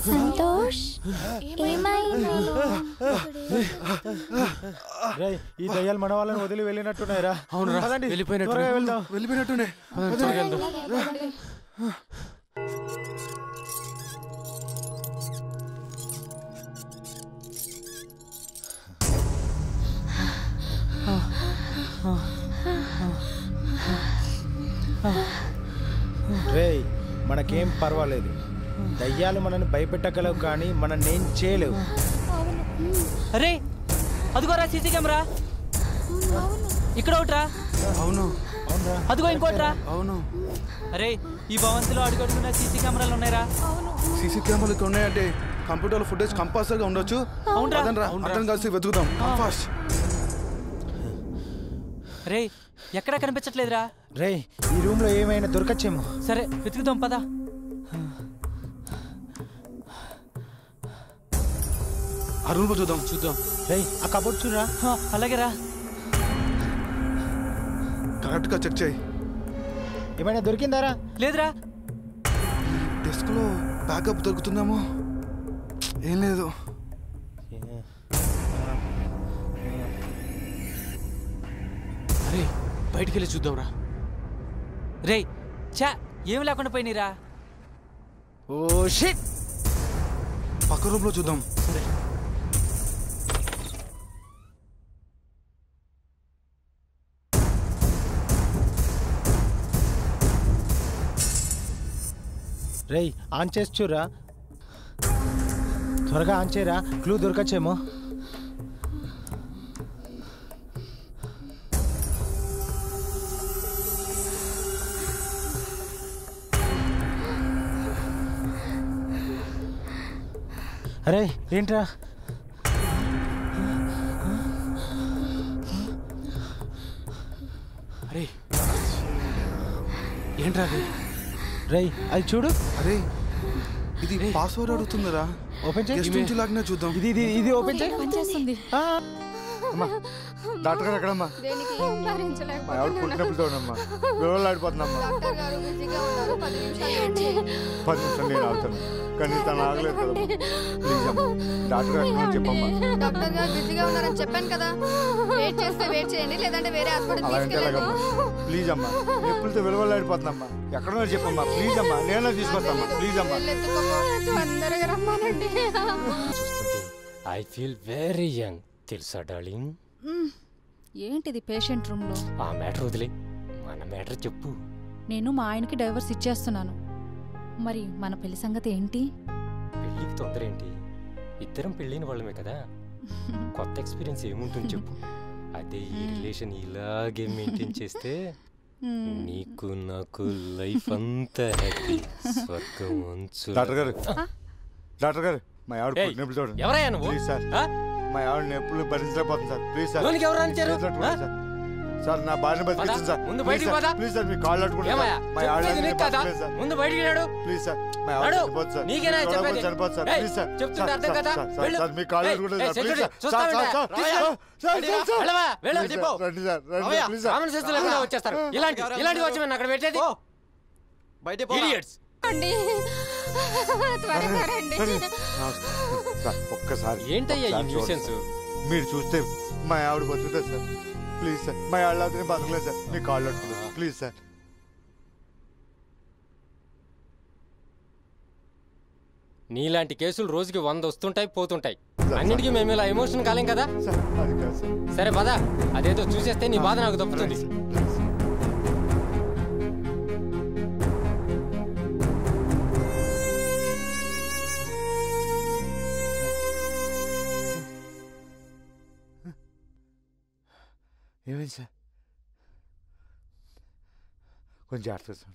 సంతోష్ ఈ దయ్యాలు మన వాళ్ళని వదిలి వెళ్ళినట్టున్నాయిరా. అవును, వెళ్ళిపోయినట్టునే. రేయ్, మనకేం పర్వాలేదు. దయ్యాలు మనల్ని భయపెట్టగలవు కానీ మనం ఏం చేయలేవు. అరే అదిగోరా సీసీ కెమెరా. ఇక్కడ ఒకట్రా. అవును, అదిగో ఇంకోట్రా. అవును. అరే ఈ భవంతిలో అడుగడుగున సీసీ కెమెరాలు ఉన్నాయిరా. సీసీ కెమెరాలు ఇక్కడ ఉన్నాయంటే కంప్యూటర్ ఫుటేజ్ కంపల్సరీగా ఉండొచ్చు. అందరం కలిసి వెతుకుదాం. రే ఎక్కడా కనిపించట్లేదురా. రే ఈ రూమ్ లో ఏమైనా దొరకచ్చేమో. సరే వెతుకుదాం పదా. ఆ రూమ్ చూద్దాం. రే ఆ కబోర్డ్ చూడరా. అలాగేరా. కరెక్ట్ గా చెక్ చేయి. ఏమైనా దొరికిందారా? లేదురా. డెస్క్ లో బ్యాకప్ దొరుకుతుందేమో. ఏం లేదు. అరే బయటికి వెళ్ళి చూద్దాంరా. రే చా ఏమి లేకుండా పోయినరా. Oh shit. పక్క రూమ్ లో చూద్దాం. రేయ్ ఆన్ చేసి చూరా. త్వరగా ఆన్ చేయరా, క్లూ దొరకచ్చేమో. అరే ఏంట్రా? అరే ఏంట్రా? రేయ్ అది చూడు. అరే ఇది పాస్వర్డ్ అడుగుతుందిరా. ఓపెన్ చేయి. నుంచి లాగినా చూద్దాం. ఇది ఓపెన్ చేయి. డాక్టర్ గారు ఎక్కడమ్మా? మా ఆవిడ పుట్టినప్పుడుతోనమ్మా వివరాలాడిపోతుందమ్మా. 10 నిమిషాలు నేను ఆగుతాను కానీ తను ఆగలేదు కదా. ప్లీజ్ అమ్మా డాక్టర్ గారు చెప్పమ్మా. డాక్టర్ గారు బిజీగా ఉన్నారని చెప్పాను కదా. వెయిట్ చేస్తే వెయిట్ చేయండి, లేదంటే వేరే హాస్పిటల్ తీసుకెళ్ళండి. ప్లీజ్ అమ్మా నొప్పులతో విలువలాడిపోతుందమ్మా. ఎక్కడో చెప్పమ్మా. ప్లీజ్ అమ్మా నేనే తీసుకొస్తామ్మా. ప్లీజ్ అమ్మా. తొందరగా రమ్మానండి. ఐ ఫీల్ వెరీ యంగ్ తెలుసా డార్లింగ్. ఏంటిది పేషెంట్ రూమ్ లో? ఆ మ్యాటర్ వదిలే, మన మ్యాటర్ చెప్పు. నేను మా ఆయనకి డైవర్స్ ఇచ్చేస్తున్నాను. మరి మన పెళ్లి సంగతి ఏంటి? పెళ్ళికి తొందర ఏంటి? ఇద్దరం పెళ్ళైన వాళ్ళమే కదా. కొత్త ఎక్స్పీరియన్స్ ఏముంటుంది చెప్పు. అదే ఈ రిలేషన్ ఇలాగే మెయింటైన్ చేస్తే నీకు నాకు లైఫ్ అంతా హ్యాపీ, స్వర్గం అంచు. డాక్టర్ గారు మా ఆవిడ పుట్టినప్పుడు చూడండి. ఎవరయ్యా నువ్వు? ప్లీజ్ సార్, మా ఆవిడ నొప్పులు భరించలేకపోతుంది సార్. Please sir. ఎవరు అంటారు సార్? నా భార్యను బతికించండి సార్. ముందు బయటికి పోదా. ప్లీజ్ సార్ మీ కాళ్ళు అట్టుకుంటాను. మా ఆవిడ ముందు బయటికి రాడు. ప్లీజ్ సార్ మా ఆవిడ చనిపోతుంది సార్. నీకేనా చెప్పేది? చనిపోతుంది సార్. ప్లీజ్ సార్ చెప్తుంటే అర్థం కదా. సార్ మీ కాళ్ళు అట్టుకుంటాను సార్. ప్లీజ్ సార్ వచ్చేస్తారు. ఇలాంటి వచ్చి అక్కడ పెట్టేది. ఒక్కసారి ఏంటయ్యా ఈ న్యూసెన్స్? మీరు చూస్తే మా ఆవిడ బతుకుతుంది సార్. ప్లీజ్ సార్ మా ఆవిడ బతకలేదు సార్. మీ కాళ్ళు అట్టుకుంటాను ప్లీజ్ సార్. నీలాంటి కేసులు రోజుకి 100 వస్తుంటాయి పోతుంటాయి. అన్నిటికీ మేము ఇలా ఎమోషన్ కాలేం కదా. సరే పద, అదేదో చూసేస్తే నీ బాధ నాకు తప్పుతుంది. ఏమైంది సార్? కొంచెం జాగ్రత్తగా సార్.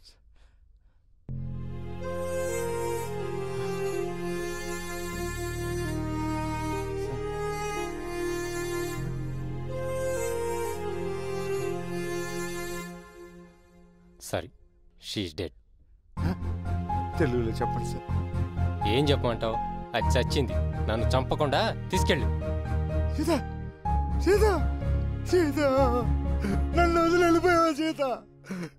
Sorry, she is dead. తెలుగులో చెప్పండి సార్. ఏం చెప్పమంటావు? అది చచ్చింది. నన్ను చంపకుండా తీసుకెళ్ళు. సీత సీత నన్ను వదిలి వెళ్ళిపోయావా సీత?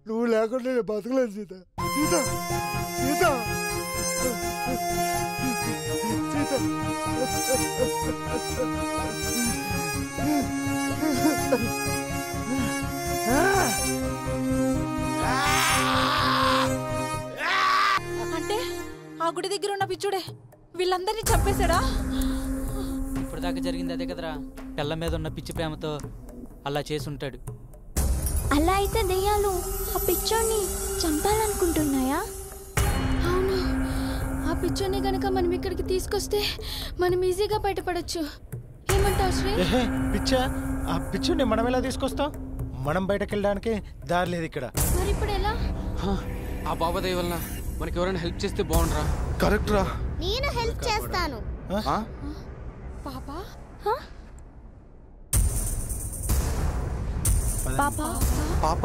నువ్వు లేకుండా నేను బతకలేదు సీత. సీత సీత సీత అంటే ఆ గుడి దగ్గర ఉన్న పిచ్చుడే వీళ్ళందరినీ చంపేశాడా? ఇప్పుడు దాకా జరిగింది అదే కదరా, పిల్ల మీద ఉన్న పిచ్చి ప్రేమతో అలా చేసుంటాడు. అలా అయితే దెయ్యాలు ఆ పిచ్చోడిని చంపాలనుకుంటున్నాయా? అవును, ఆ పిచ్చోని గనక మనం ఇక్కడికి తీసుకొస్తే మనం ఈజీగా బయటపడచ్చు. ఏమంటావు శ్రీ? పిచ్చా, ఆ పిచ్చుని మనం ఎలా తీసుకొస్తాం? మనం బయటకు వెళ్ళడానికి దారి లేదు ఇక్కడ. మరి ఇప్పుడు ఎలా? ఆ బాబా దయ వలన మనకి ఎవరైనా హెల్ప్ చేస్తే బాగుండరా? కరెక్ట్ రా. నేను హెల్ప్ చేస్తాను. పాపా పాపా పాప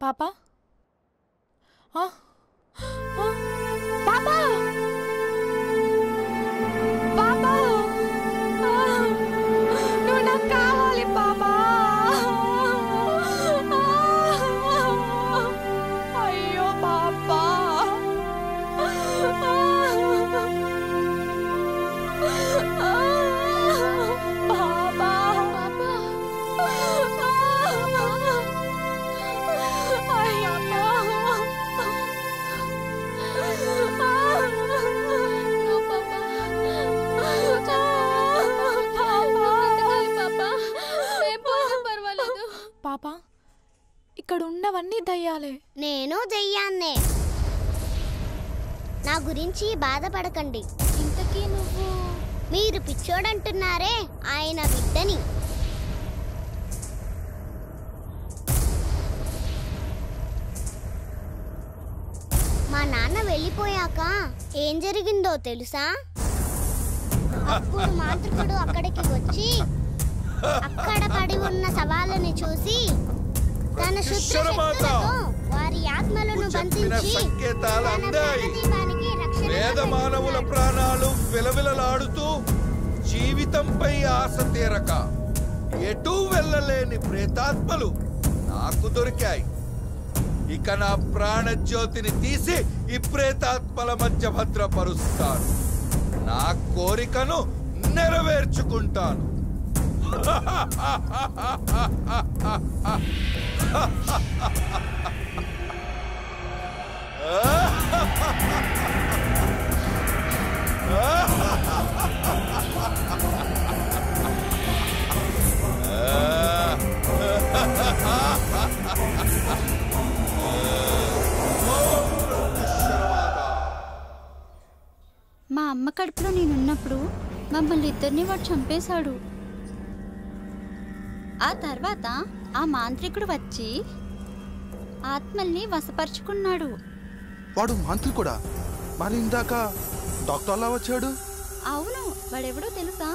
పాపా పాపా పాపా నువ్వు నాకు కావాలి పాపా. అయ్యో పాపా పాపా పాపా ఇక్కడ ఉన్నవన్నీ దయ్యాలే. నేను దెయ్యాన్నే. నా గురించి బాధపడకండి. ఇంతకీ నువ్వు? మీరు పిచ్చోడంటున్నారే, ఆయన బిడ్డని. మా నాన్న వెళ్ళిపోయాక ఏం జరిగిందో తెలుసా? అప్పుడు మాంత్రికుడు అక్కడికి వచ్చి అక్కడ పడి ఉన్న శవాలను చూసి తన శుద్ధశక్తులతో వారి ఆత్మలను బంధించి వేద మానవుల ప్రాణాలు విలవిలలాడుతూ జీవితంపై ఆశ తీరక ఎటూ వెళ్ళలేని ప్రేతాత్మలు నాకు దొరికాయి. ఇక నా ప్రాణజ్యోతిని తీసి ఈ ప్రేతాత్మల మధ్య భద్రపరుస్తాను. నా కోరికను నెరవేర్చుకుంటాను. మా అమ్మ కడుపులో నేనున్నప్పుడు మమ్మల్ని ఇద్దరిని వాడు చంపేశాడు. ఆ తర్వాత ఆ మాంత్రికుడు వచ్చి ఆత్మల్ని వశపరుచుకున్నాడు. వాడు మాంత్రికుడా? మరి ఇందాక డాక్టర్లా వచ్చాడు. అవును, వాడెవడో తెలుసా?